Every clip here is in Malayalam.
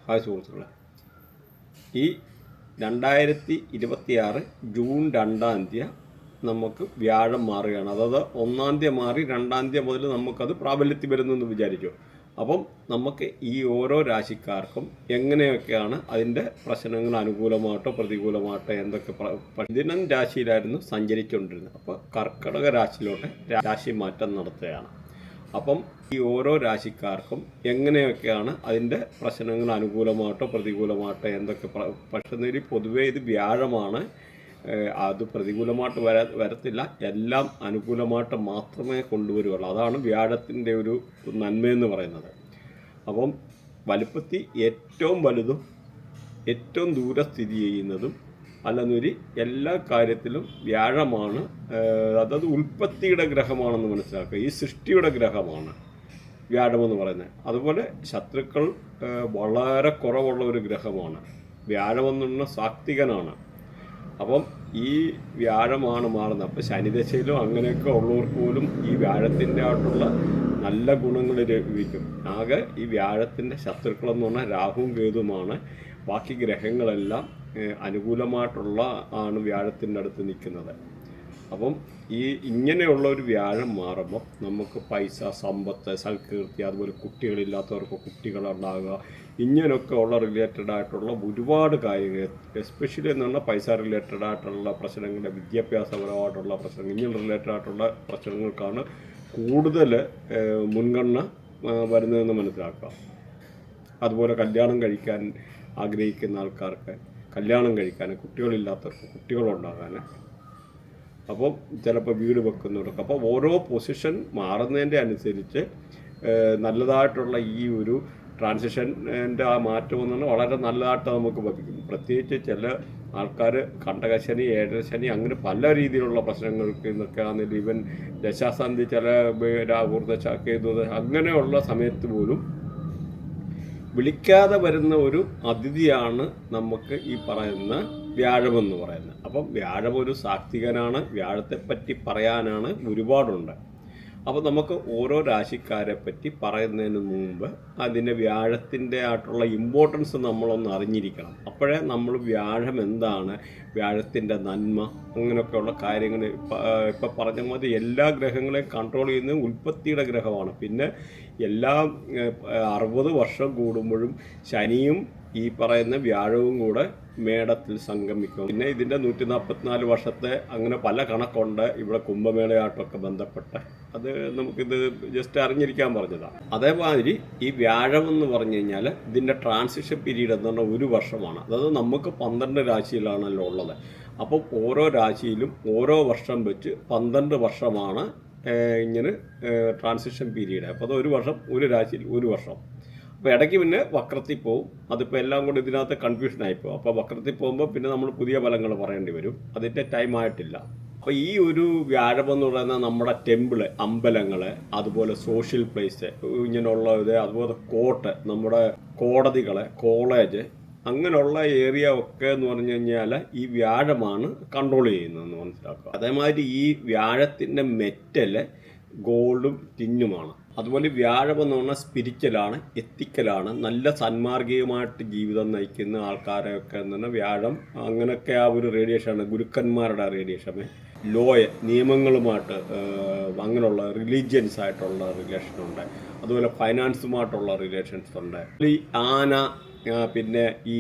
ഹായ് സുഹൃത്തുക്കളെ, ഈ 2026 ജൂൺ 2-ാം തീയതി നമുക്ക് വ്യാഴം മാറുകയാണ്. അതായത് 1-ാം തീയതി മാറി 2-ാം തീയതി മുതൽ നമുക്കത് പ്രാബല്യത്തിൽ വരുന്നെന്ന് വിചാരിക്കും. അപ്പം നമുക്ക് ഈ ഓരോ രാശിക്കാർക്കും എങ്ങനെയൊക്കെയാണ് അതിൻ്റെ പ്രശ്നങ്ങൾ അനുകൂലമായിട്ടോ പ്രതികൂലമായിട്ടോ എന്തൊക്കെ ദിനം രാശിയിലായിരുന്നു സഞ്ചരിച്ചുകൊണ്ടിരുന്നത്. അപ്പോൾ കർക്കിടക രാശിയിലോട്ട് രാശി മാറ്റം നടത്തുകയാണ്. അപ്പം ഈ ഓരോ രാശിക്കാർക്കും എങ്ങനെയൊക്കെയാണ് അതിൻ്റെ പ്രശ്നങ്ങൾ അനുകൂലമായിട്ടോ പ്രതികൂലമായിട്ടോ എന്തൊക്കെ പക്ഷേ പൊതുവേ ഇത് വ്യാഴമാണ്. അത് പ്രതികൂലമായിട്ട് വരത്തില്ല, എല്ലാം അനുകൂലമായിട്ട് മാത്രമേ കൊണ്ടുവരുള്ളൂ. അതാണ് വ്യാഴത്തിൻ്റെ ഒരു നന്മയെന്ന് പറയുന്നത്. അപ്പം വലുപ്പത്തിൽ ഏറ്റവും വലുതും ഏറ്റവും ദൂരെ സ്ഥിതി ചെയ്യുന്നതും അല്ലെന്നൊരു എല്ലാ കാര്യത്തിലും വ്യാഴമാണ്. അതായത് ഉൽപ്പത്തിയുടെ ഗ്രഹമാണെന്ന് മനസ്സിലാക്കുക. ഈ സൃഷ്ടിയുടെ ഗ്രഹമാണ് വ്യാഴമെന്ന് പറയുന്നത്. അതുപോലെ ശത്രുക്കൾ വളരെ കുറവുള്ള ഒരു ഗ്രഹമാണ്. വ്യാഴമെന്നുള്ള സാത്വികനാണ്. അപ്പം ഈ വ്യാഴമാണ് മാറുന്നത്. അപ്പോൾ ശനിദശയിലും അങ്ങനെയൊക്കെ ഉള്ളവർക്ക് പോലും ഈ വ്യാഴത്തിൻ്റെ ആയിട്ടുള്ള നല്ല ഗുണങ്ങൾ ലഭിക്കും. ആകെ ഈ വ്യാഴത്തിൻ്റെ ശത്രുക്കളെന്ന് പറഞ്ഞാൽ രാഹുവും കേതുമാണ്. ബാക്കി ഗ്രഹങ്ങളെല്ലാം അനുകൂലമായിട്ടുള്ള ആണ് വ്യാഴത്തിൻ്റെ അടുത്ത് നിൽക്കുന്നത്. അപ്പം ഈ ഇങ്ങനെയുള്ള ഒരു വ്യാഴം മാറുമ്പോൾ നമുക്ക് പൈസ, സമ്പത്ത്, സൽകീർത്തി, അതുപോലെ കുട്ടികളില്ലാത്തവർക്ക് കുട്ടികളുണ്ടാകുക, ഇങ്ങനെയൊക്കെ ഉള്ള റിലേറ്റഡ് ആയിട്ടുള്ള ഒരുപാട് കാര്യങ്ങൾ, എസ്പെഷ്യലി എന്ന് പറഞ്ഞാൽ പൈസ റിലേറ്റഡ് ആയിട്ടുള്ള പ്രശ്നങ്ങൾ, വിദ്യാഭ്യാസപരമായിട്ടുള്ള പ്രശ്നങ്ങൾ, ഇങ്ങനെ റിലേറ്റഡ് ആയിട്ടുള്ള പ്രശ്നങ്ങൾക്കാണ് കൂടുതൽ മുൻഗണന വരുന്നതെന്ന് മനസ്സിലാക്കുക. അതുപോലെ കല്യാണം കഴിക്കാൻ ആഗ്രഹിക്കുന്ന ആൾക്കാർക്ക് കല്യാണം കഴിക്കാൻ, കുട്ടികളില്ലാത്തവർക്ക് കുട്ടികളുണ്ടാകാൻ, അപ്പം ചിലപ്പോൾ വീട് വെക്കുന്നവർക്ക്. അപ്പോൾ ഓരോ പൊസിഷൻ മാറുന്നതിൻ്റെ അനുസരിച്ച് നല്ലതായിട്ടുള്ള ഈ ഒരു ട്രാൻസിഷൻ്റെ ആ മാറ്റം എന്ന് പറഞ്ഞാൽ വളരെ നല്ലതായിട്ട് നമുക്ക് ലഭിക്കും. പ്രത്യേകിച്ച് ചില ആൾക്കാർ കണ്ടകശനി, ഏഴരശനി, അങ്ങനെ പല രീതിയിലുള്ള പ്രശ്നങ്ങൾക്ക് ഇന്നൊക്കെ ആണെങ്കിലും ഈവൻ ദശാസന്ധി, ചില രാഹുർദശ, കേതുദശ, അങ്ങനെയുള്ള സമയത്ത് പോലും വിളിക്കാതെ വരുന്ന ഒരു അതിഥിയാണ് നമുക്ക് ഈ പറയുന്ന വ്യാഴമെന്ന് പറയുന്നത്. അപ്പം വ്യാഴം ഒരു സാത്വികനാണ്. വ്യാഴത്തെപ്പറ്റി പറയാനാണ് ഒരുപാടുണ്ട്. അപ്പോൾ നമുക്ക് ഓരോ രാശിക്കാരെ പറ്റി പറയുന്നതിന് മുമ്പ് അതിൻ്റെ വ്യാഴത്തിൻ്റെ ആയിട്ടുള്ള ഇമ്പോർട്ടൻസ് നമ്മളൊന്ന് അറിഞ്ഞിരിക്കണം. അപ്പോഴേ നമ്മൾ വ്യാഴം എന്താണ്, വ്യാഴത്തിൻ്റെ നന്മ, അങ്ങനെയൊക്കെയുള്ള കാര്യങ്ങൾ ഇപ്പം പറഞ്ഞ മതി. എല്ലാ ഗ്രഹങ്ങളെയും കൺട്രോൾ ചെയ്യുന്നത് ഉൽപ്പത്തിയുടെ ഗ്രഹമാണ്. പിന്നെ എല്ലാ 60 വർഷം കൂടുമ്പോഴും ശനിയും ഈ പറയുന്ന വ്യാഴവും കൂടെ മേടത്തിൽ സംഗമിക്കും. പിന്നെ ഇതിൻ്റെ 144 വർഷത്തെ അങ്ങനെ പല കണക്കുണ്ട് ഇവിടെ കുംഭമേളയായിട്ടൊക്കെ ബന്ധപ്പെട്ട്. അത് നമുക്കിത് ജസ്റ്റ് അറിഞ്ഞിരിക്കാൻ പറഞ്ഞതാണ്. അതേമാതിരി ഈ വ്യാഴം എന്ന് പറഞ്ഞു കഴിഞ്ഞാൽ ഇതിൻ്റെ ട്രാൻസിഷൻ പീരീഡ് എന്ന് പറഞ്ഞാൽ 1 വർഷമാണ്. അതായത് നമുക്ക് 12 രാശിയിലാണല്ലോ ഉള്ളത്. അപ്പം ഓരോ രാശിയിലും ഓരോ വർഷം വെച്ച് 12 വർഷമാണ് ഇങ്ങനെ ട്രാൻസിഷൻ പീരീഡ്. അപ്പോൾ അത് 1 വർഷം, ഒരു രാശിയിൽ 1 വർഷം. അപ്പോൾ ഇടയ്ക്ക് പിന്നെ വക്രത്തിൽ പോവും. അതിപ്പോൾ എല്ലാം കൂടി ഇതിനകത്ത് കൺഫ്യൂഷനായിപ്പോവും. അപ്പോൾ വക്രത്തിൽ പോകുമ്പോൾ പിന്നെ നമ്മൾ പുതിയ ഫലങ്ങൾ പറയേണ്ടി വരും. അതിൻ്റെ ടൈം ആയിട്ടില്ല. അപ്പോൾ ഈ ഒരു വ്യാഴമെന്ന് പറയുന്നത് നമ്മുടെ ടെമ്പിള്, അമ്പലങ്ങൾ, അതുപോലെ സോഷ്യൽ പ്ലേസ്, ഇങ്ങനെയുള്ള ഇത്, അതുപോലെ കോർട്ട്, നമ്മുടെ കോടതികൾ, കോളേജ്, അങ്ങനെയുള്ള ഏരിയ ഒക്കെ എന്ന് പറഞ്ഞു കഴിഞ്ഞാൽ ഈ വ്യാഴമാണ് കൺട്രോൾ ചെയ്യുന്നതെന്ന് മനസ്സിലാക്കുക. അതേമാതിരി ഈ വ്യാഴത്തിൻ്റെ മെറ്റൽ ഗോൾഡും ടിന്നുമാണ്. അതുപോലെ വ്യാഴം എന്ന് പറഞ്ഞാൽ സ്പിരിച്വലാണ്, എത്തിക്കലാണ്, നല്ല സന്മാർഗീയമായിട്ട് ജീവിതം നയിക്കുന്ന ആൾക്കാരെയൊക്കെ എന്ന് പറഞ്ഞാൽ വ്യാഴം അങ്ങനെയൊക്കെ ആ ഒരു റേഡിയേഷനാണ്. ഗുരുക്കന്മാരുടെ റേഡിയേഷൻ, നിയമങ്ങളുമായിട്ട് അങ്ങനെയുള്ള റിലീജിയൻസ് ആയിട്ടുള്ള റിലേഷനുണ്ട്. അതുപോലെ ഫൈനാൻസുമായിട്ടുള്ള റിലേഷൻസ് ഉണ്ട്. ഈ ആന, പിന്നെ ഈ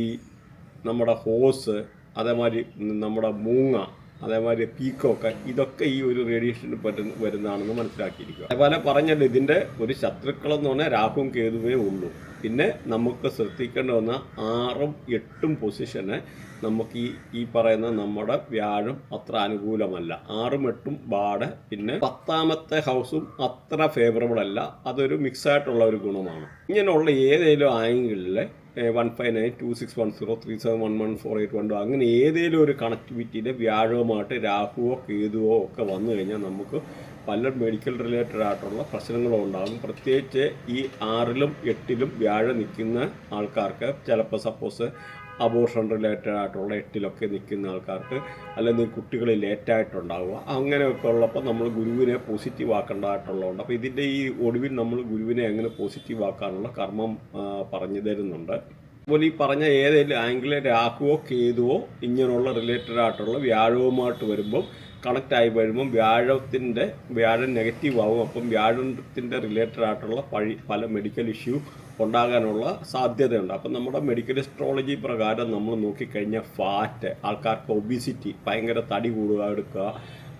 നമ്മുടെ ഹോസ്, അതേമാതിരി നമ്മുടെ മൂങ്ങ, അതേമാതിരി പീക്കോക്ക്, ഇതൊക്കെ ഈ ഒരു റേഡിയേഷന് വരുന്നതാണെന്ന് മനസ്സിലാക്കിയിരിക്കുക. അതേപോലെ പറഞ്ഞല്ലോ, ഇതിൻ്റെ ഒരു ശത്രുക്കളെന്ന് പറഞ്ഞാൽ രാഹുവും കേതുവേ ഉള്ളൂ. പിന്നെ നമുക്ക് ശ്രദ്ധിക്കേണ്ട വന്ന 6ഉം 8ഉം പൊസിഷന് നമുക്ക് ഈ പറയുന്ന നമ്മുടെ വ്യാഴം അത്ര അനുകൂലമല്ല. 6ഉം 8ഉം ബാഡ്. പിന്നെ 10ാമത്തെ ഹൗസും അത്ര ഫേവറബിൾ അല്ല. അതൊരു മിക്സായിട്ടുള്ള ഒരു ഗുണമാണ്. ഇങ്ങനെയുള്ള ഏതെങ്കിലും ആംഗിളിൽ 159261037114812 അങ്ങനെ ഏതെങ്കിലും ഒരു കണക്ടിവിറ്റിയിൽ വ്യാഴവുമായിട്ട് രാഹുവോ കേതുവോ ഒക്കെ വന്നു കഴിഞ്ഞാൽ നമുക്ക് പല മെഡിക്കൽ റിലേറ്റഡ് ആയിട്ടുള്ള പ്രശ്നങ്ങളും ഉണ്ടാകും. പ്രത്യേകിച്ച് ഈ 6ലും 8ലും വ്യാഴം നിൽക്കുന്ന ആൾക്കാർക്ക് ചിലപ്പോൾ സപ്പോസ് അബോർഷൻ റിലേറ്റഡ് ആയിട്ടുള്ള 8ലൊക്കെ നിൽക്കുന്ന ആൾക്കാർക്ക്, അല്ലെങ്കിൽ കുട്ടികൾ ലേറ്റായിട്ടുണ്ടാവുക, അങ്ങനെയൊക്കെ ഉള്ളപ്പോൾ നമ്മൾ ഗുരുവിനെ പോസിറ്റീവ് ആക്കേണ്ടതായിട്ടുള്ളതുണ്ട്. അപ്പോൾ ഇതിൻ്റെ ഈ ഒടുവിൽ നമ്മൾ ഗുരുവിനെ എങ്ങനെ പോസിറ്റീവ് ആക്കാനുള്ള കർമ്മം പറഞ്ഞു തരുന്നുണ്ട്. അതുപോലെ ഈ പറഞ്ഞ ഏതെങ്കിലും ആംഗിളിൽ രാഹുവോ കേതുവോ ഇങ്ങനെയുള്ള റിലേറ്റഡ് ആയിട്ടുള്ള വ്യാഴവുമായിട്ട് വരുമ്പം കണക്റ്റായി വരുമ്പം വ്യാഴം നെഗറ്റീവ് ആവും. അപ്പം വ്യാഴത്തിൻ്റെ റിലേറ്റഡ് ആയിട്ടുള്ള പല മെഡിക്കൽ ഇഷ്യൂ ഉണ്ടാകാനുള്ള സാധ്യതയുണ്ട്. അപ്പം നമ്മുടെ മെഡിക്കൽ അസ്ട്രോളജി പ്രകാരം നമ്മൾ നോക്കിക്കഴിഞ്ഞാൽ ഫാറ്റ്, ആൾക്കാർക്ക് ഒബിസിറ്റി, ഭയങ്കര തടി കൂടുക എടുക്കുക,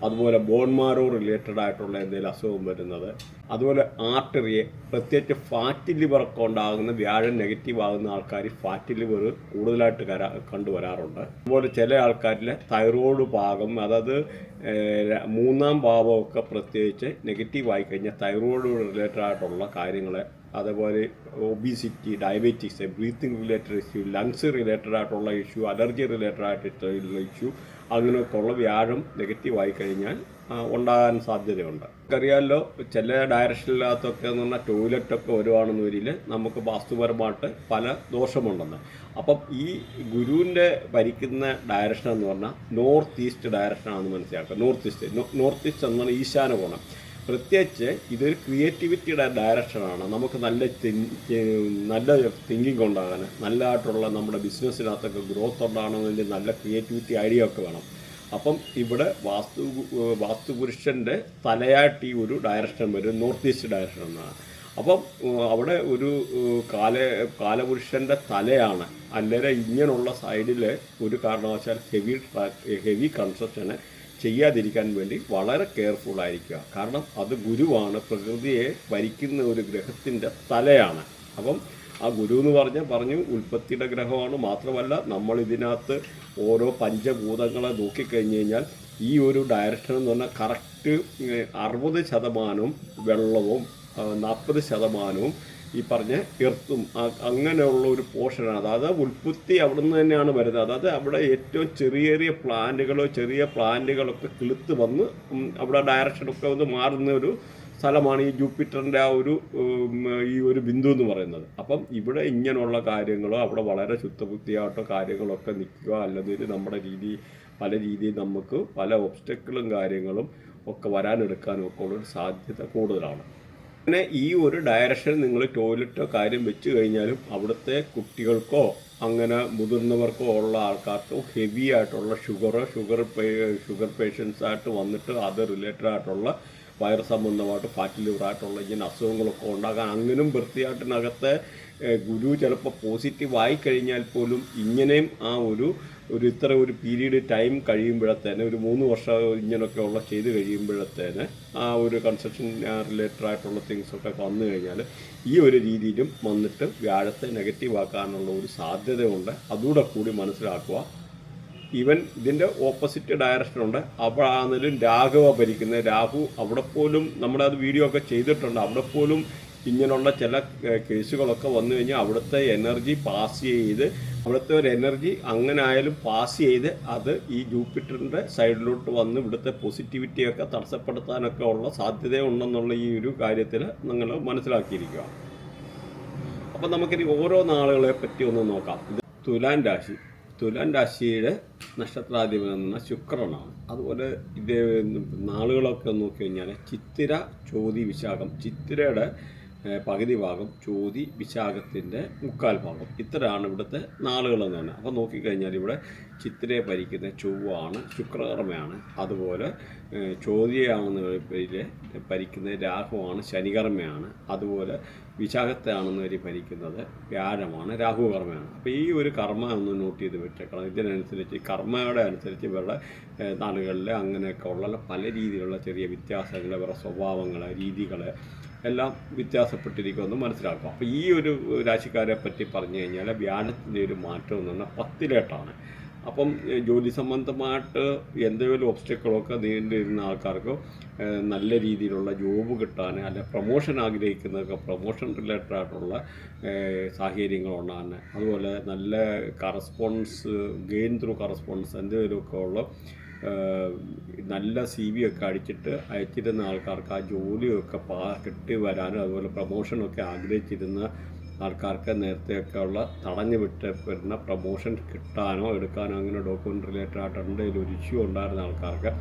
അതുപോലെ ബോൺമാരോ റിലേറ്റഡ് ആയിട്ടുള്ള എന്തെങ്കിലും അസുഖം വരുന്നത്, അതുപോലെ ആർട്ടറിയെ പ്രത്യേകിച്ച് ഫാറ്റ് ലിവറൊക്കെ ഉണ്ടാകുന്ന വ്യാഴം നെഗറ്റീവ് ആകുന്ന ആൾക്കാർ ഫാറ്റ് ലിവർ കൂടുതലായിട്ട് കണ്ടുവരാറുണ്ട്. അതുപോലെ ചില ആൾക്കാരിൽ തൈറോയ്ഡ് ഭാഗം, അതായത് മൂന്നാം ഭാവമൊക്കെ പ്രത്യേകിച്ച് നെഗറ്റീവ് ആയി കഴിഞ്ഞാൽ തൈറോയ്ഡ് റിലേറ്റഡ് ആയിട്ടുള്ള കാര്യങ്ങൾ, അതേപോലെ obesity, diabetes, breathing related issue, lungs related ആയിട്ടുള്ള ഇഷ്യൂ, അലർജി റിലേറ്റഡ് ആയിട്ടുള്ള ഇഷ്യൂ, അങ്ങനെയൊക്കെ ഉള്ള വ്യാഴം നെഗറ്റീവ് ആയി കഴിഞ്ഞാൽ ഉണ്ടാകാൻ സാധ്യതയുണ്ട്. നമുക്കറിയാമല്ലോ ചില ഡയറക്ഷനിനകത്തൊക്കെ എന്ന് പറഞ്ഞാൽ ടോയ്ലറ്റൊക്കെ വരുവാണെന്ന് വരിൽ നമുക്ക് വാസ്തുപരമായിട്ട് പല ദോഷമുണ്ടെന്ന്. അപ്പം ഈ ഗുരുവിൻ്റെ ഭരിക്കുന്ന ഡയറക്ഷൻ എന്ന് പറഞ്ഞാൽ നോർത്ത് ഈസ്റ്റ് ഡയറക്ഷനാണെന്ന് മനസ്സിലാക്കുക. നോർത്ത് ഈസ്റ്റ് എന്നാണ് ഈശാന കോണം. പ്രത്യേകിച്ച് ഇതൊരു ക്രിയേറ്റിവിറ്റിയുടെ ഡയറക്ഷനാണ്. നമുക്ക് നല്ല തിങ്കിങ് ഉണ്ടാകാൻ, നല്ലതായിട്ടുള്ള നമ്മുടെ ബിസിനസ്സിനകത്തൊക്കെ ഗ്രോത്ത് ഉണ്ടാകണമെങ്കിൽ നല്ല ക്രിയേറ്റിവിറ്റി ഐഡിയ ഒക്കെ വേണം. അപ്പം ഇവിടെ വാസ്തുപുരുഷൻ്റെ തലയായിട്ട് ഈ ഒരു ഡയറക്ഷൻ വരും, നോർത്ത് ഈസ്റ്റ് ഡയറക്ഷൻ എന്നാണ്. അപ്പം അവിടെ ഒരു കാലപുരുഷൻ്റെ തലയാണ്. അല്ലെങ്കിൽ ഇങ്ങനെയുള്ള സൈഡിൽ ഒരു കാരണവശാൽ ഹെവി കൺസ്ട്രക്ഷന് ചെയ്യാതിരിക്കാൻ വേണ്ടി വളരെ കെയർഫുൾ ആയിരിക്കുക. കാരണം അത് ഗുരുവാണ്, പ്രകൃതിയെ ഭരിക്കുന്ന ഒരു ഗ്രഹത്തിൻ്റെ തലയാണ്. അപ്പം ആ ഗുരു എന്ന് പറഞ്ഞു ഉൽപ്പത്തിയുടെ ഗ്രഹമാണ്. മാത്രമല്ല നമ്മൾ ഇതിനകത്ത് ഓരോ പഞ്ചഭൂതങ്ങളെ നോക്കിക്കഴിഞ്ഞ് കഴിഞ്ഞാൽ ഈ ഒരു ഡയറക്ഷൻ എന്ന് പറഞ്ഞാൽ കറക്റ്റ് 60% വെള്ളവും 40% ഈ പറഞ്ഞ എർത്തും അങ്ങനെയുള്ള ഒരു പോർഷനാണ്. അതായത് ഉൽപ്പത്തി അവിടെ നിന്ന് തന്നെയാണ് വരുന്നത്. അതായത് അവിടെ ഏറ്റവും ചെറിയ പ്ലാന്റുകളൊക്കെ കിളുത്ത് വന്ന് അവിടെ ഡയറക്ഷനൊക്കെ ഒന്ന് മാറുന്ന ഒരു സ്ഥലമാണ് ഈ ജൂപ്പിറ്ററിൻ്റെ ഈ ഒരു ബിന്ദു എന്ന് പറയുന്നത്. അപ്പം ഇവിടെ ഇങ്ങനെയുള്ള കാര്യങ്ങളോ അവിടെ വളരെ ശുദ്ധബുദ്ധിയായിട്ടോ കാര്യങ്ങളൊക്കെ നിൽക്കുക, അല്ലെങ്കിൽ നമ്മുടെ പല രീതിയിൽ നമുക്ക് പല ഒബ്സ്റ്റക്കിളും കാര്യങ്ങളും ഒക്കെ വരാനെടുക്കാനും ഒക്കെ ഉള്ളൊരു സാധ്യത കൂടുതലാണ്. പിന്നെ ഈ ഒരു ഡയറക്ഷൻ നിങ്ങൾ ടോയ്ലറ്റോ കാര്യം വെച്ച് കഴിഞ്ഞാലും അവിടുത്തെ കുട്ടികൾക്കോ അങ്ങനെ മുതിർന്നവർക്കോ ഉള്ള ആൾക്കാർക്കോ ഹെവി ആയിട്ടുള്ള ഷുഗർ പേഷ്യൻസായിട്ട് വന്നിട്ട് അത് റിലേറ്റഡ് ആയിട്ടുള്ള വയറ് സംബന്ധമായിട്ട് ഫാറ്റ് ലിവറായിട്ടുള്ള ഇങ്ങനെ അസുഖങ്ങളൊക്കെ ഉണ്ടാകാൻ, അങ്ങനെയും വൃത്തിയായിട്ടിനകത്തെ ഗുരു ചിലപ്പോൾ പോസിറ്റീവ് ആയി കഴിഞ്ഞാൽ പോലും ഇങ്ങനെയും ആ ഒരു ഇത്ര ഒരു പീരീഡ് ടൈം കഴിയുമ്പോഴത്തേന് ഒരു 3 വർഷം ഇങ്ങനെയൊക്കെ ഉള്ള ചെയ്ത് കഴിയുമ്പോഴത്തേന് ആ ഒരു കൺസ്ട്രക്ഷൻ റിലേറ്റഡ് ആയിട്ടുള്ള തിങ്സൊക്കെ വന്നു കഴിഞ്ഞാൽ ഈ ഒരു രീതിയിലും വന്നിട്ട് വ്യാഴത്തെ നെഗറ്റീവ് ആക്കാനുള്ള ഒരു സാധ്യതയുണ്ട്. അതുകൂടെ കൂടി മനസ്സിലാക്കുക. ഈവൻ ഇതിൻ്റെ ഓപ്പോസിറ്റ് ഡയറക്ഷനുണ്ട്. അപ്പോഴാണെങ്കിലും രാഹുവ ഭരിക്കുന്നത്. രാഹു അവിടെ പോലും നമ്മളത് വീഡിയോ ഒക്കെ ചെയ്തിട്ടുണ്ട്. അവിടെ പോലും ഇങ്ങനെയുള്ള ചില കേസുകളൊക്കെ വന്നു കഴിഞ്ഞാൽ അവിടുത്തെ എനർജി പാസ് ചെയ്ത്, അവിടുത്തെ ഒരു എനർജി അങ്ങനെ ആയാലും പാസ് ചെയ്ത് അത് ഈ ജൂപ്പിറ്ററിൻ്റെ സൈഡിലോട്ട് വന്ന് ഇവിടുത്തെ പോസിറ്റിവിറ്റിയൊക്കെ തടസ്സപ്പെടുത്താനൊക്കെ ഉള്ള സാധ്യതയുണ്ടെന്നുള്ള ഈ ഒരു കാര്യത്തിൽ നിങ്ങൾ മനസ്സിലാക്കിയിരിക്കുക. അപ്പം നമുക്കിനി ഓരോ നാളുകളെ പറ്റി ഒന്ന് നോക്കാം. ഇത് തുലാൻ രാശിയുടെ നക്ഷത്രാധിപൻ എന്ന ശുക്രനാണ്. അതുപോലെ ഇത് നാളുകളൊക്കെ നോക്കി കഴിഞ്ഞാൽ ചിത്തിര, ചോതി, വിശാഖം. ചിത്തിരയുടെ പകുതി ഭാഗം, ചോതി വിശാഖത്തിൻ്റെ 3/4 ഭാഗം. ഇത്രയാണ് ഇവിടുത്തെ നാളുകളെന്ന് പറഞ്ഞാൽ. അപ്പോൾ നോക്കിക്കഴിഞ്ഞാൽ ഇവിടെ ചിത്തിരയെ ഭരിക്കുന്ന ചൊവ്വാണ്, ശുക്രകർമ്മയാണ്. അതുപോലെ ചോതിയാണെന്ന് ഭരിക്കുന്നത് രാഹുവാണ്, ശനികർമ്മയാണ്. അതുപോലെ വിശാഖത്തെ ആണെന്ന് ഭരിക്കുന്നത് വ്യാഴമാണ്, രാഹുകർമ്മയാണ്. അപ്പോൾ ഈ ഒരു കർമ്മ ഒന്ന് നോട്ട് ചെയ്ത് വെച്ചേക്കണം. ഇതിനനുസരിച്ച് കർമ്മയുടെ അനുസരിച്ച് ഇവരുടെ നാളുകളിൽ അങ്ങനെയൊക്കെ ഉള്ള പല രീതിയിലുള്ള ചെറിയ വ്യത്യാസങ്ങൾ, ഇവരുടെ സ്വഭാവങ്ങൾ, രീതികൾ എല്ലാം വ്യത്യാസപ്പെട്ടിരിക്കുമെന്ന് മനസ്സിലാക്കുക. അപ്പോൾ ഈ ഒരു രാശിക്കാരെ പറ്റി പറഞ്ഞു കഴിഞ്ഞാൽ വ്യാഴത്തിൻ്റെ ഒരു മാറ്റം എന്ന് പറഞ്ഞാൽ 10ലേട്ടാണ്. അപ്പം ജോലി സംബന്ധമായിട്ട് എന്തെങ്കിലും ഒബ്സ്റ്റക്കിളൊക്കെ നീണ്ടിരുന്ന ആൾക്കാർക്ക് നല്ല രീതിയിലുള്ള ജോബ് കിട്ടാൻ, അല്ലെ പ്രൊമോഷൻ ആഗ്രഹിക്കുന്നതൊക്കെ പ്രൊമോഷൻ റിലേറ്റഡ് ആയിട്ടുള്ള സാഹചര്യങ്ങളുണ്ടാകാൻ, അതുപോലെ നല്ല ഗെയിൻ ത്രൂ കറസ്പോണ്ടൻസ് എന്തെങ്കിലുമൊക്കെ ഉള്ള നല്ല CV ഒക്കെ അടിച്ചിട്ട് അയച്ചിരുന്ന ആൾക്കാർക്ക് ആ ജോലിയൊക്കെ കിട്ടി വരാനും, അതുപോലെ പ്രൊമോഷനൊക്കെ ആഗ്രഹിച്ചിരുന്ന ആൾക്കാർക്ക് നേരത്തെയൊക്കെ ഉള്ള തടഞ്ഞു വിട്ട് വരുന്ന പ്രൊമോഷൻ കിട്ടാനോ എടുക്കാനോ അങ്ങനെ ഡോക്യുമെൻ്റ് റിലേറ്റഡ് ആയിട്ട് എന്തെങ്കിലും ഒരു ഇഷ്യൂ ഉണ്ടായിരുന്ന ആൾക്കാർക്ക്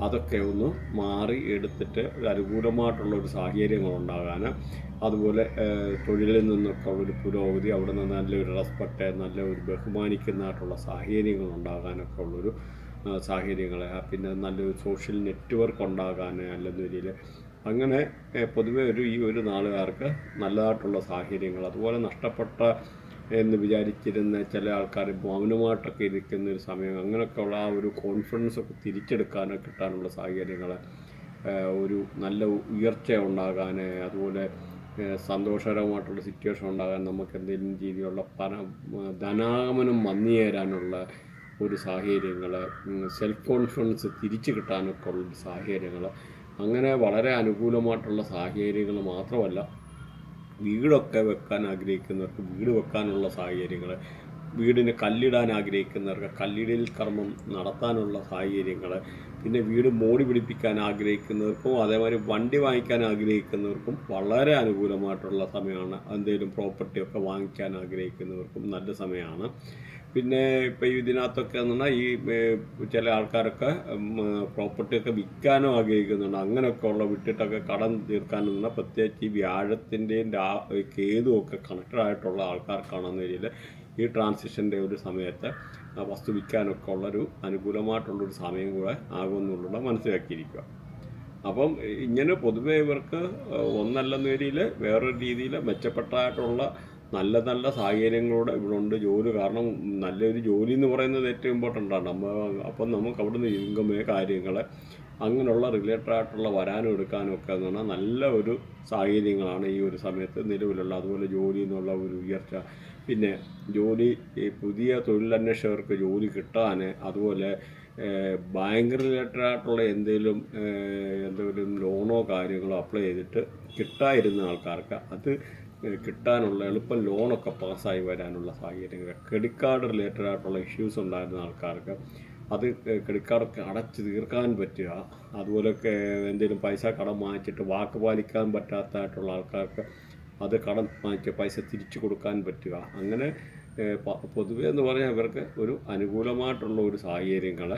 അതൊക്കെ ഒന്ന് മാറി എടുത്തിട്ട് ഒരു അനുകൂലമായിട്ടുള്ള ഒരു സാഹചര്യങ്ങൾ ഉണ്ടാകാൻ, അതുപോലെ തൊഴിലിൽ നിന്നൊക്കെ ഉള്ളൊരു പുരോഗതി, അവിടെ നിന്ന് നല്ലൊരു റെസ്പെക്റ്റ്, നല്ല ഒരു ബഹുമാനിക്കുന്നതായിട്ടുള്ള സാഹചര്യങ്ങൾ ഉണ്ടാകാനൊക്കെ ഉള്ളൊരു സാഹചര്യങ്ങൾ, പിന്നെ നല്ലൊരു സോഷ്യൽ നെറ്റ്വർക്ക് ഉണ്ടാകാൻ അല്ലെന്ന രീതിയിൽ അങ്ങനെ പൊതുവെ ഈ ഒരു നാളുകാർക്ക് നല്ലതായിട്ടുള്ള സാഹചര്യങ്ങൾ, അതുപോലെ നഷ്ടപ്പെട്ട എന്ന് വിചാരിച്ചിരുന്ന ചില ആൾക്കാർ മൗനമായിട്ടൊക്കെ ഇരിക്കുന്ന ഒരു സമയം, അങ്ങനെയൊക്കെയുള്ള ആ ഒരു കോൺഫിഡൻസ് ഒക്കെ തിരിച്ചെടുക്കാനോ കിട്ടാനുള്ള സാഹചര്യങ്ങൾ, ഒരു നല്ല ഉയർച്ച ഉണ്ടാകാൻ, അതുപോലെ സന്തോഷകരമായിട്ടുള്ള സിറ്റുവേഷൻ ഉണ്ടാകാൻ, നമുക്ക് എന്തെങ്കിലും രീതിയിലുള്ള ധനാഗമനം വന്നു ചേരാനുള്ള ഒരു സാഹചര്യങ്ങൾ, സെൽഫ് കോൺഫിഡൻസ് തിരിച്ചു കിട്ടാനൊക്കെ ഉള്ള സാഹചര്യങ്ങൾ, അങ്ങനെ വളരെ അനുകൂലമായിട്ടുള്ള സാഹചര്യങ്ങൾ മാത്രമല്ല, വീടൊക്കെ വെക്കാൻ ആഗ്രഹിക്കുന്നവർക്ക് വീട് വെക്കാനുള്ള സാഹചര്യങ്ങൾ, വീടിന് കല്ലിടാൻ ആഗ്രഹിക്കുന്നവർക്ക് കല്ലിടൽ കർമ്മം നടത്താനുള്ള സാഹചര്യങ്ങൾ, പിന്നെ വീട് മോടി പിടിപ്പിക്കാൻ ആഗ്രഹിക്കുന്നവർക്കും അതേമാതിരി വണ്ടി വാങ്ങിക്കാൻ ആഗ്രഹിക്കുന്നവർക്കും വളരെ അനുകൂലമായിട്ടുള്ള സമയമാണ്. എന്തെങ്കിലും പ്രോപ്പർട്ടിയൊക്കെ വാങ്ങിക്കാൻ ആഗ്രഹിക്കുന്നവർക്കും നല്ല സമയമാണ്. പിന്നെ ഇപ്പോൾ ഇതിനകത്തൊക്കെ എന്ന് പറഞ്ഞാൽ ഈ ചില ആൾക്കാരൊക്കെ പ്രോപ്പർട്ടിയൊക്കെ വിൽക്കാനും ആഗ്രഹിക്കുന്നുണ്ട്. അങ്ങനെയൊക്കെ ഉള്ള വിട്ടിട്ടൊക്കെ കടം തീർക്കാനും പറഞ്ഞാൽ പ്രത്യേകിച്ച് ഈ വ്യാഴത്തിൻ്റെയും കേതുവും ഒക്കെ കണക്റ്റഡ് ആയിട്ടുള്ള ആൾക്കാർക്കാണെന്ന രീതിയിൽ ഈ ട്രാൻസിഷൻ്റെ ഒരു സമയത്ത് വസ്തു വിൽക്കാനൊക്കെ ഉള്ളൊരു അനുകൂലമായിട്ടുള്ളൊരു സമയം കൂടെ ആകുമെന്നുള്ളത് മനസ്സിലാക്കിയിരിക്കുക. അപ്പം ഇങ്ങനെ പൊതുവെ ഇവർക്ക് ഒന്നല്ലെന്ന രീതിയിൽ വേറൊരു രീതിയിൽ മെച്ചപ്പെട്ടായിട്ടുള്ള നല്ല നല്ല സാഹചര്യങ്ങളോടെ ഇവിടെ ഉണ്ട്. ജോലി, കാരണം നല്ലൊരു ജോലി എന്ന് പറയുന്നത് ഏറ്റവും ഇമ്പോർട്ടൻ്റ് ആണ്. അപ്പം നമുക്ക് അവിടുന്ന് ഇൻകമേ കാര്യങ്ങൾ അങ്ങനെയുള്ള റിലേറ്റഡ് ആയിട്ടുള്ള വരാനും എടുക്കാനും ഒക്കെ എന്ന് പറഞ്ഞാൽ നല്ല ഒരു സാഹചര്യങ്ങളാണ് ഈ ഒരു സമയത്ത് നിലവിലുള്ള. അതുപോലെ ജോലി എന്നുള്ള ഒരു ഉയർച്ച, പിന്നെ ജോലി, ഈ പുതിയ തൊഴിലന്വേഷകർക്ക് ജോലി കിട്ടാൻ, അതുപോലെ ബാങ്ക് റിലേറ്റഡ് ആയിട്ടുള്ള എന്തെങ്കിലും ലോണോ കാര്യങ്ങളോ അപ്ലൈ ചെയ്തിട്ട് കിട്ടാതിരുന്ന ആൾക്കാർക്ക് അത് കിട്ടാനുള്ള എളുപ്പം ലോണൊക്കെ പാസ്സായി വരാനുള്ള സാഹചര്യങ്ങൾ, ക്രെഡിറ്റ് കാർഡ് റിലേറ്റഡ് ആയിട്ടുള്ള ഇഷ്യൂസ് ഉണ്ടായിരുന്ന ആൾക്കാർക്ക് അത് ക്രെഡിറ്റ് കാർഡൊക്കെ അടച്ച് തീർക്കാൻ പറ്റുക, അതുപോലെയൊക്കെ എന്തെങ്കിലും പൈസ കടം വാങ്ങിച്ചിട്ട് വാക്ക് പാലിക്കാൻ പറ്റാത്തതായിട്ടുള്ള ആൾക്കാർക്ക് അത് കടം വാങ്ങിച്ച പൈസ തിരിച്ചു കൊടുക്കാൻ പറ്റുക, അങ്ങനെ പൊതുവെ എന്ന് പറഞ്ഞാൽ ഇവർക്ക് ഒരു അനുകൂലമായിട്ടുള്ള ഒരു സാഹചര്യങ്ങൾ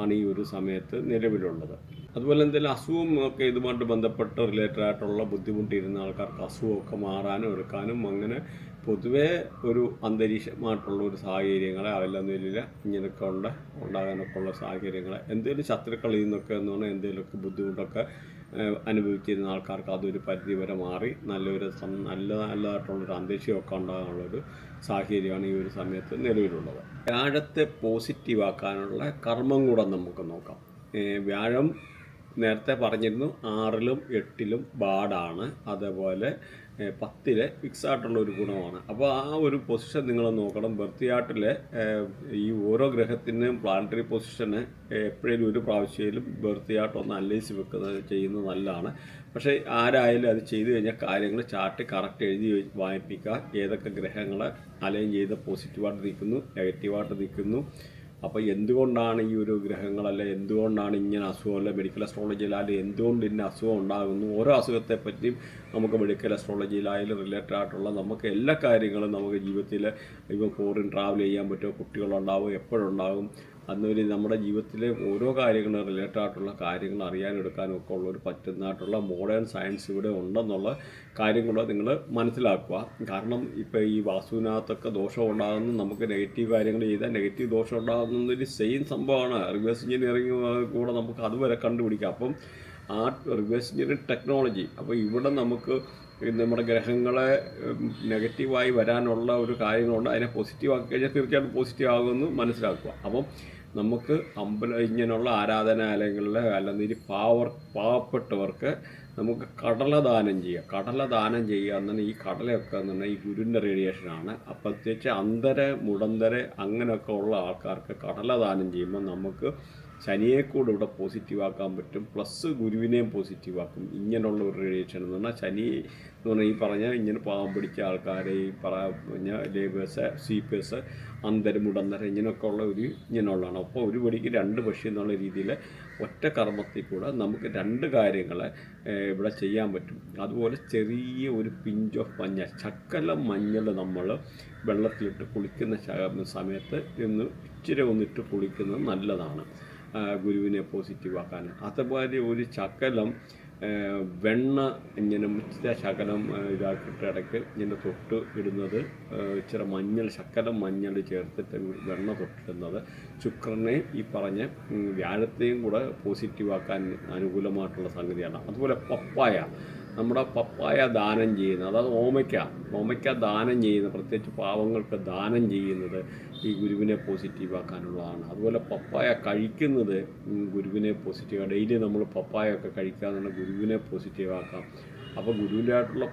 ആണ് ഈ ഒരു സമയത്ത് നിലവിലുള്ളത്. അതുപോലെ എന്തെങ്കിലും അസുഖം ഒക്കെ ഇതുമായിട്ട് ബന്ധപ്പെട്ട് റിലേറ്റഡ് ആയിട്ടുള്ള ബുദ്ധിമുട്ടിയിരുന്ന ആൾക്കാർക്ക് അസുഖമൊക്കെ മാറാനും എടുക്കാനും അങ്ങനെ പൊതുവേ ഒരു അന്തരീക്ഷമായിട്ടുള്ള ഒരു സാഹചര്യങ്ങളെ അതെല്ലാം വലിയ ഇങ്ങനെയൊക്കെ ഉണ്ടാകാനൊക്കെ ഉള്ള സാഹചര്യങ്ങൾ, എന്തെങ്കിലും ശത്രുക്കളിൽ നിന്നൊക്കെ എന്ന് പറഞ്ഞാൽ എന്തെങ്കിലുമൊക്കെ ബുദ്ധിമുട്ടൊക്കെ അനുഭവിച്ചിരുന്ന ആൾക്കാർക്ക് അതൊരു പരിധി വരെ മാറി നല്ലതായിട്ടുള്ളൊരു അന്തരീക്ഷമൊക്കെ ഉണ്ടാകാനുള്ളൊരു സാഹചര്യമാണ് ഈ ഒരു സമയത്ത് നിലവിലുള്ളത്. വ്യാഴത്തെ പോസിറ്റീവാക്കാനുള്ള കർമ്മം കൂടെ നമുക്ക് നോക്കാം. വ്യാഴം നേരത്തെ പറഞ്ഞിരുന്നു 6ലും 8ലും ബാഡാണ്, അതേപോലെ 10ലെ ഫിക്സ് ആയിട്ടുള്ള ഒരു ഗുണമാണ്. അപ്പോൾ ആ ഒരു പൊസിഷൻ നിങ്ങൾ നോക്കണം. ബർത്ത് ചാർട്ടിലെ ഈ ഓരോ ഗ്രഹത്തിനും പ്ലാനറ്ററി പൊസിഷന് എപ്പോഴും ഒരു പ്രാവശ്യയിലും ബർത്ത് ചാർട്ട് ഒന്ന് അനലൈസ് ചെയ്യുന്നത് നല്ലതാണ്. പക്ഷേ ആരായാലും അത് ചെയ്തു കഴിഞ്ഞാൽ കാര്യങ്ങൾ ചാർട്ട് കറക്റ്റ് എഴുതി വായിപ്പിക്കുക. ഏതൊക്കെ ഗ്രഹങ്ങൾ അലൈൻ ചെയ്ത് പോസിറ്റീവായിട്ട് നിൽക്കുന്നു, നെഗറ്റീവായിട്ട് നിൽക്കുന്നു, അപ്പോൾ എന്തുകൊണ്ടാണ് ഈ ഒരു ഗ്രഹങ്ങളല്ല, എന്തുകൊണ്ടാണ് ഇങ്ങനെ അസുഖം, അല്ല മെഡിക്കൽ അസ്ട്രോളജിയിലായാലും എന്തുകൊണ്ട് ഇന്ന അസുഖം ഉണ്ടാകുന്നു, ഓരോ അസുഖത്തെ പറ്റിയും നമുക്ക് മെഡിക്കൽ അസ്ട്രോളജിയിലായാലും റിലേറ്റഡ് ആയിട്ടുള്ള നമുക്ക് എല്ലാ കാര്യങ്ങളും നമുക്ക് ജീവിതത്തിൽ ഇപ്പോൾ ഫോറിൻ ട്രാവൽ ചെയ്യാൻ പറ്റുമോ, കുട്ടികളുണ്ടാവും, എപ്പോഴുണ്ടാകും, അന്നൊരു നമ്മുടെ ജീവിതത്തിലെ ഓരോ കാര്യങ്ങളും റിലേറ്റഡ് ആയിട്ടുള്ള കാര്യങ്ങൾ അറിയാനെടുക്കാനും ഒക്കെ ഉള്ളൊരു പറ്റുന്നതായിട്ടുള്ള മോഡേൺ സയൻസ് ഇവിടെ ഉണ്ടെന്നുള്ള കാര്യം കൂടെ നിങ്ങൾ മനസ്സിലാക്കുക. കാരണം ഇപ്പോൾ ഈ വാസ്തുവിനകത്തൊക്കെ ദോഷം ഉണ്ടാകുന്നു, നമുക്ക് നെഗറ്റീവ് കാര്യങ്ങൾ ചെയ്താൽ നെഗറ്റീവ് ദോഷം ഉണ്ടാകുന്നതൊരു സെയിം സംഭവമാണ്. റിവേഴ്സ് എഞ്ചിനീയറിംഗ് കൂടെ നമുക്ക് അതുവരെ കണ്ടുപിടിക്കാം. അപ്പം ആ റിവേഴ്സ് എഞ്ചിനീയറിംഗ് ടെക്നോളജി, അപ്പോൾ ഇവിടെ നമുക്ക് നമ്മുടെ ഗ്രഹങ്ങളെ നെഗറ്റീവായി വരാനുള്ള ഒരു കാര്യങ്ങളുണ്ട്. അതിനെ പോസിറ്റീവ് ആക്കി കഴിഞ്ഞാൽ തീർച്ചയായിട്ടും പോസിറ്റീവ് ആകുമെന്ന് മനസ്സിലാക്കുക. അപ്പം നമുക്ക് ഇങ്ങനെയുള്ള ആരാധനാലയങ്ങളിൽ അല്ലെങ്കിൽ പാവപ്പെട്ടവർക്ക് നമുക്ക് കടലദാനം ചെയ്യുക. കടലദാനം ചെയ്യുക എന്നാൽ ഈ കടലയൊക്കെ എന്ന് പറഞ്ഞാൽ ഈ ഗുരുവിൻ്റെ റേഡിയേഷനാണ്. അപ്പം പ്രത്യേകിച്ച് അന്തര മുടന്തര അങ്ങനെയൊക്കെ ഉള്ള ആൾക്കാർക്ക് കടലദാനം ചെയ്യുമ്പോൾ നമുക്ക് ശനിയെ കൂടെ ഇവിടെ പോസിറ്റീവാക്കാൻ പറ്റും, പ്ലസ് ഗുരുവിനെയും പോസിറ്റീവാക്കും. ഇങ്ങനെയുള്ള ഒരു റേഡിയേഷൻ എന്ന് പറഞ്ഞാൽ ശനി എന്ന് പറഞ്ഞാൽ ഈ പറഞ്ഞ ഇങ്ങനെ പാവം പിടിച്ച ആൾക്കാരെ, ഈ പറഞ്ഞ ലേബേഴ്സ്, സ്വീപ്പേഴ്സ്, അന്തരമുടന്തര ഇങ്ങനെയൊക്കെ ഉള്ള ഇങ്ങനെയുള്ളതാണ്. അപ്പോൾ ഒരു വെടിക്ക് 2 പക്ഷി എന്നുള്ള രീതിയിൽ ഒറ്റ കർമ്മത്തിൽ കൂടെ നമുക്ക് 2 കാര്യങ്ങൾ ഇവിടെ ചെയ്യാൻ പറ്റും. അതുപോലെ ചെറിയ ഒരു പിഞ്ച് ഓഫ് മഞ്ഞൾ, ശകലം മഞ്ഞൾ നമ്മൾ വെള്ളത്തിലിട്ട് കുളിക്കുന്ന സമയത്ത് ഇച്ചിരി ഒന്നിട്ട് കുളിക്കുന്നത് നല്ലതാണ്. ഗുരുവിനെ പോസിറ്റീവാക്കാൻ. അതുപോലെ ഒരു ശകലം വെണ്ണ ഇങ്ങനെ ഇച്ചിരി ശകലം ഇതാക്കിയിട്ട് ഇടയ്ക്ക് ഇങ്ങനെ തൊട്ട് ഇടുന്നത്, ഇച്ചിരി ശകലം മഞ്ഞൾ ചേർത്തിട്ട് വെണ്ണ തൊട്ടിടുന്നത് ശുക്രനെ ഈ പറഞ്ഞ വ്യാഴത്തെയും കൂടെ പോസിറ്റീവാക്കാൻ അനുകൂലമായിട്ടുള്ള സംഗതിയാണ്. അതുപോലെ നമ്മുടെ പപ്പായ ദാനം ചെയ്യുന്നത്, അതായത് ഓമയ്ക്ക ദാനം ചെയ്യുന്നത്, പ്രത്യേകിച്ച് പാവങ്ങൾക്ക് ദാനം ചെയ്യുന്നത് ഈ ഗുരുവിനെ പോസിറ്റീവാക്കാനുള്ളതാണ്. അതുപോലെ പപ്പായ കഴിക്കുന്നത് ഗുരുവിനെ ഡെയിലി നമ്മൾ പപ്പായ ഒക്കെ കഴിക്കാതെ ഗുരുവിനെ പോസിറ്റീവാക്കാം. അപ്പോൾ ഗുരുവിൻ്റെ ആയിട്ടുള്ള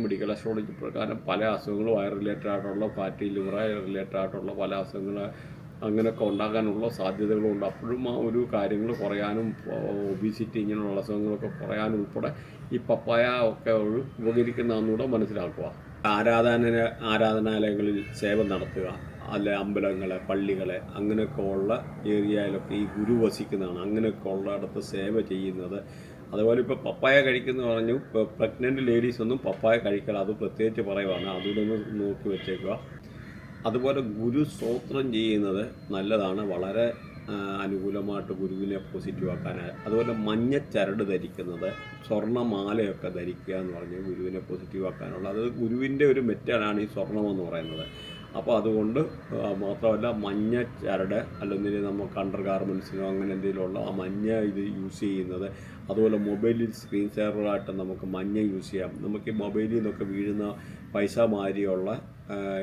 മെഡിക്കൽ അസ്ട്രോളജി പ്രകാരം പല അസുഖങ്ങളും വയർ റിലേറ്റഡ് ആയിട്ടുള്ള ഫാറ്റി ലിവർ റിലേറ്റഡ് ആയിട്ടുള്ള പല അസുഖങ്ങൾ അങ്ങനെയൊക്കെ ഉണ്ടാകാനുള്ള സാധ്യതകളുണ്ട്. അപ്പോഴും ആ ഒരു കാര്യങ്ങൾ കുറയാനും ഒബീസിറ്റി ഇങ്ങനെയുള്ള അസുഖങ്ങളൊക്കെ കുറയാനും ഉൾപ്പെടെ ഈ പപ്പായ ഒക്കെ ഉപകരിക്കുന്നതെന്നുകൂടെ മനസ്സിലാക്കുക. ആരാധനാലയങ്ങളിൽ സേവ നടത്തുക, അല്ലെ അമ്പലങ്ങളെ പള്ളികളെ അങ്ങനെയൊക്കെ ഉള്ള ഏരിയയിലൊക്കെ ഈ ഗുരു വസിക്കുന്നതാണ്. അങ്ങനെയൊക്കെ ഉള്ളിടത്ത് സേവ ചെയ്യുന്നത്. അതുപോലെ ഇപ്പോൾ പപ്പായ കഴിക്കുന്നു പറഞ്ഞു, ഇപ്പോൾ പ്രഗ്നൻറ്റ് ലേഡീസ് ഒന്നും പപ്പായ കഴിക്കൽ, അത് പ്രത്യേകിച്ച് പറയുവാണ്, അതുകൂടെ ഒന്ന് നോക്കി വെച്ചേക്കുക. അതുപോലെ ഗുരു സ്തോത്രം ചെയ്യുന്നത് നല്ലതാണ്, വളരെ അനുകൂലമായിട്ട് ഗുരുവിനെ പോസിറ്റീവാക്കാനായി. അതുപോലെ മഞ്ഞ ചരട് ധരിക്കുന്നത്, സ്വർണ്ണമാലയൊക്കെ ധരിക്കുക എന്ന് പറഞ്ഞ് ഗുരുവിനെ പോസിറ്റീവാക്കാനുള്ള, അത് ഗുരുവിൻ്റെ ഒരു മെറ്റലാണ് ഈ സ്വർണ്ണമെന്ന് പറയുന്നത്. അപ്പോൾ അതുകൊണ്ട് മാത്രമല്ല മഞ്ഞ ചരട് അല്ലെങ്കിൽ നമുക്ക് അണ്ടർ ഗാർമെൻസിനോ അങ്ങനെ എന്തെങ്കിലുമുള്ള ആ മഞ്ഞ ഇത് യൂസ് ചെയ്യുന്നത്. അതുപോലെ മൊബൈലിൽ സ്ക്രീൻ സേവറായിട്ട് നമുക്ക് മഞ്ഞ യൂസ് ചെയ്യാം. നമുക്ക് ഈ മൊബൈലിൽ നിന്നൊക്കെ വീഴുന്ന പൈസ മാതിരിയുള്ള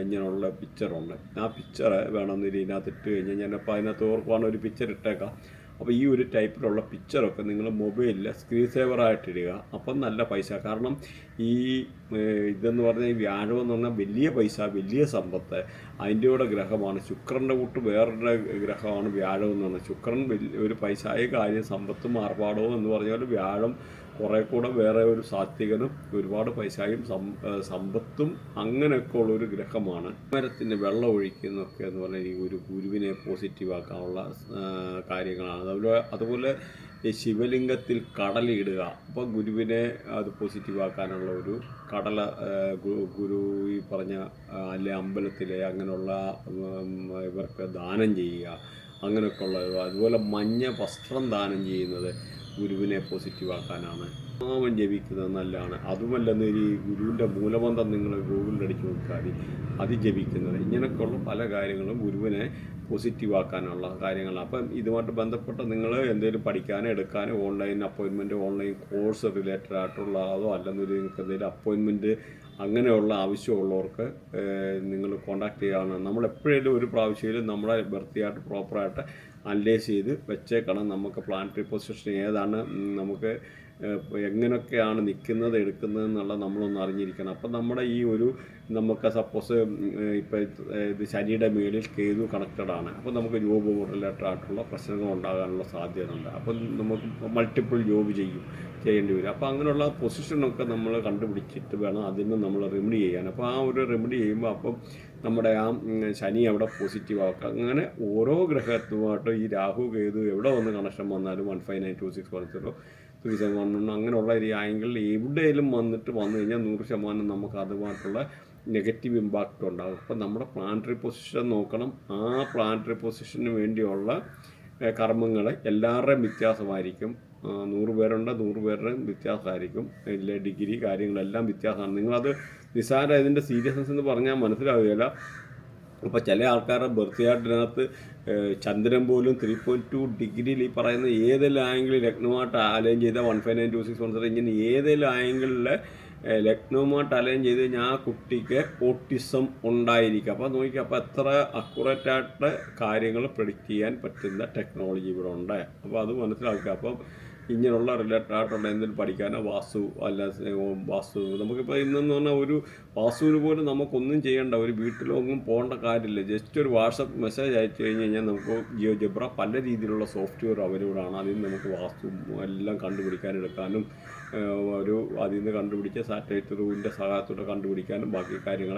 ഇങ്ങനെയുള്ള പിക്ചറുണ്ട്. ആ പിക്ചർ വേണമെന്നില്ല ഇതിനകത്ത് ഇട്ട് കഴിഞ്ഞാൽ ഞാനപ്പോൾ അതിനകത്ത് ഓർക്കുവാണ് ഒരു പിക്ചർ ഇട്ടേക്കാം. അപ്പോൾ ഈ ഒരു ടൈപ്പിലുള്ള പിക്ചറൊക്കെ നിങ്ങൾ മൊബൈലിൽ സ്ക്രീൻ സേവറായിട്ടിടുക. അപ്പം നല്ല പൈസ. കാരണം ഈ ഇതെന്ന് പറഞ്ഞാൽ ഈ വ്യാഴം എന്ന് പറഞ്ഞാൽ വലിയ പൈസ, വലിയ സമ്പത്ത്, അതിൻ്റെ കൂടെ ഗ്രഹമാണ്. ശുക്രൻ്റെ കൂട്ട് വേറൊരു ഗ്രഹമാണ് വ്യാഴം എന്ന് പറഞ്ഞാൽ. ശുക്രൻ ഒരു പൈസയായ കാര്യം, സമ്പത്തും ആർഭാടവും എന്ന് പറഞ്ഞാൽ വ്യാഴം കുറേ കൂടെ വേറെ ഒരു സാത്വികനും ഒരുപാട് പൈസയും സമ്പത്തും അങ്ങനെയൊക്കെ ഉള്ളൊരു ഗ്രഹമാണ്. മരത്തിന് വെള്ളം ഒഴിക്കുന്നൊക്കെ എന്ന് പറഞ്ഞാൽ ഈ ഒരു ഗുരുവിനെ പോസിറ്റീവാക്കാനുള്ള കാര്യങ്ങളാണ്. അതുപോലെ ഈ ശിവലിംഗത്തിൽ കടലിടുക. അപ്പോൾ ഗുരുവിനെ അത് പോസിറ്റീവാക്കാനുള്ള ഒരു ഗുരു ഈ പറഞ്ഞ അല്ലെ അമ്പലത്തിലെ അങ്ങനെയുള്ള ഇവർക്ക് ദാനം ചെയ്യുക, അങ്ങനെയൊക്കെ ഉള്ളത്. അതുപോലെ മഞ്ഞ വസ്ത്രം ദാനം ചെയ്യുന്നത് ഗുരുവിനെ പോസിറ്റീവാക്കാനാണ്. നാമം ജപിക്കുന്നത് നല്ലതാണ്. അതുമല്ലെന്ന് ഈ ഗുരുവിൻ്റെ മൂലമന്ത്രം നിങ്ങൾ ഗൂഗിളിൽ അടിച്ച് നോക്കിയാൽ അത് ജപിക്കുന്നത്, ഇങ്ങനെയൊക്കെയുള്ള പല കാര്യങ്ങളും ഗുരുവിനെ പോസിറ്റീവാക്കാനുള്ള കാര്യങ്ങളാണ്. അപ്പം ഇതുമായിട്ട് ബന്ധപ്പെട്ട് നിങ്ങൾ എന്തെങ്കിലും പഠിക്കാനോ എടുക്കാനോ online appointment, online course related ആയിട്ടുള്ള അതോ അല്ലെങ്കിൽ നിങ്ങൾക്ക് എന്തെങ്കിലും അപ്പോയിൻമെൻറ്റ് അങ്ങനെയുള്ള ആവശ്യമുള്ളവർക്ക് നിങ്ങൾ കോൺടാക്ട് ചെയ്യുകയാണ്. നമ്മളെപ്പോഴും ഒരു പ്രാവശ്യമായാലും നമ്മളെ വൃത്തിയായിട്ട് പ്രോപ്പറായിട്ട് അനലൈസ് ചെയ്ത് വെച്ചേക്കണം. നമുക്ക് പ്ലാനറ്ററി പൊസിഷൻ ഏതാണ്, നമുക്ക് എങ്ങനെയൊക്കെയാണ് നിൽക്കുന്നത് എടുക്കുന്നത് എന്നുള്ളത് നമ്മളൊന്ന് അറിഞ്ഞിരിക്കണം. അപ്പം നമ്മുടെ ഈ ഒരു നമുക്ക് സപ്പോസ് ഇപ്പോൾ ഇത് ശനിയുടെ മേളിൽ കേതു കണക്റ്റഡ് ആണ്. അപ്പോൾ നമുക്ക് ജോബ് റിലേറ്റഡ് ആയിട്ടുള്ള പ്രശ്നങ്ങൾ ഉണ്ടാകാനുള്ള സാധ്യത ഉണ്ട്. അപ്പം നമുക്ക് മൾട്ടിപ്പിൾ ജോബ് ചെയ്യേണ്ടി വരും. അപ്പോൾ അങ്ങനെയുള്ള പൊസിഷനൊക്കെ നമ്മൾ കണ്ടുപിടിച്ചിട്ട് വേണം അതിന് നമ്മൾ റെമഡി ചെയ്യാൻ. അപ്പോൾ ആ ഒരു റെമഡി ചെയ്യുമ്പോൾ അപ്പം നമ്മുടെ ആ ശനി അവിടെ പോസിറ്റീവ് ആക്കുക. അങ്ങനെ ഓരോ ഗ്രഹത്തുമായിട്ട് ഈ രാഹു കേതു എവിടെ വന്ന് കണക്ഷൻ വന്നാലും 159261 3711 അങ്ങനെയുള്ള ഒരു ആംഗിളിൽ എവിടെയെങ്കിലും വന്നു കഴിഞ്ഞാൽ 100% നമുക്ക് അതുമായിട്ടുള്ള നെഗറ്റീവ് ഇമ്പാക്റ്റ് ഉണ്ടാകും. അപ്പം നമ്മുടെ പ്ലാനറ്ററി പൊസിഷൻ നോക്കണം. ആ പ്ലാനറ്ററി പൊസിഷന് വേണ്ടിയുള്ള കർമ്മങ്ങൾ എല്ലാവരുടെയും വ്യത്യാസമായിരിക്കും. 100 പേരുണ്ട്, 100 പേരുടെയും വ്യത്യാസമായിരിക്കും. ഇതിലെ ഡിഗ്രി കാര്യങ്ങളെല്ലാം വ്യത്യാസമാണ്. നിങ്ങളത് നിസ്സാര ഇതിൻ്റെ സീരിയസ്നെസ് എന്ന് പറഞ്ഞാൽ മനസ്സിലാവുകയില്ല. അപ്പോൾ ചില ആൾക്കാരുടെ ബർത്ത് ചാർട്ടിനകത്ത് ചന്ദ്രൻ പോലും 3.2 ഡിഗ്രിയിൽ ഈ പറയുന്ന ഏതെല്ലാം ആംഗിളിൽ ലഗ്നമായിട്ട് അലൈൻ ചെയ്ത 159261 ഇങ്ങനെ ഏതെല്ലാം ആംഗിളിൽ ലഗ്നവുമായിട്ട് അലൈൻ ചെയ്ത് കഴിഞ്ഞാൽ ആ കുട്ടിക്ക് ഓട്ടിസം ഉണ്ടായിരിക്കും. അപ്പോൾ നോക്കിക്കുക, അപ്പോൾ എത്ര അക്യുറേറ്റായിട്ട് കാര്യങ്ങൾ പ്രെഡിക്റ്റ് ചെയ്യാൻ പറ്റുന്ന ടെക്നോളജി ഇവിടെ ഉണ്ട്. അപ്പോൾ അത് മനസ്സിലാക്കുക. അപ്പം ഇങ്ങനെയുള്ള റിലേറ്റഡ് ആയിട്ടുള്ള എന്തെങ്കിലും പഠിക്കാനോ വാസ്തു നമുക്കിപ്പോൾ ഇന്നെന്ന് പറഞ്ഞാൽ ഒരു വാസ്തുവിന് പോലും നമുക്കൊന്നും ചെയ്യേണ്ട, ഒരു വീട്ടിലൊന്നും പോകേണ്ട കാര്യമില്ല. ജസ്റ്റ് ഒരു വാട്സപ്പ് മെസ്സേജ് അയച്ചു കഴിഞ്ഞ് കഴിഞ്ഞാൽ നമുക്ക് ജിയോജബ്ര പല രീതിയിലുള്ള സോഫ്റ്റ്വെയർ അവൈലബിൾ ആണ്. അതിൽ നമുക്ക് വാസ്തു എല്ലാം കണ്ടുപിടിക്കാനെടുക്കാനും അതിൽ നിന്ന് കണ്ടുപിടിച്ച സാറ്റലൈറ്റ് റൂമിൻ്റെ സഹായത്തോടെ കണ്ടുപിടിക്കാനും ബാക്കി കാര്യങ്ങൾ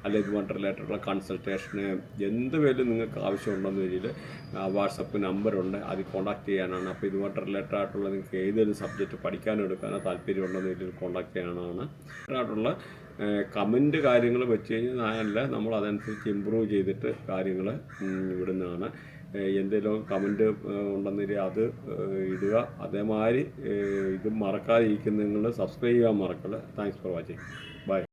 അല്ലെങ്കിൽ ഇതുമായിട്ട് റിലേറ്റഡുള്ള കൺസൾട്ടേഷന് എന്ത് പേരും നിങ്ങൾക്ക് ആവശ്യമുണ്ടെന്ന രീതിയിൽ വാട്സപ്പ് നമ്പറുണ്ട്, അതിൽ കോൺടാക്ട് ചെയ്യാനാണ്. അപ്പോൾ ഇതുമായിട്ട് റിലേറ്റഡ് ആയിട്ടുള്ള നിങ്ങൾക്ക് ഏതെങ്കിലും സബ്ജക്റ്റ് പഠിക്കാനോ എടുക്കാനോ താല്പര്യമുണ്ടെന്ന രീതിയിൽ കോൺടാക്ട് ചെയ്യാനാണ്. ആയിട്ടുള്ള കമൻറ്റ് കാര്യങ്ങൾ വെച്ച് കഴിഞ്ഞാൽ നമ്മൾ അതനുസരിച്ച് ഇമ്പ്രൂവ് ചെയ്തിട്ട് കാര്യങ്ങൾ ഇടുന്നതാണ്. എന്തെങ്കിലും കമൻറ്റ് ഉണ്ടെന്നില്ല അത് ഇടുക. അതേമാതിരി ഇത് മറക്കാതിരിക്കുന്ന നിങ്ങൾ സബ്സ്ക്രൈബ് ചെയ്യാൻ മറക്കല്ല. Thanks for watching. ബൈ.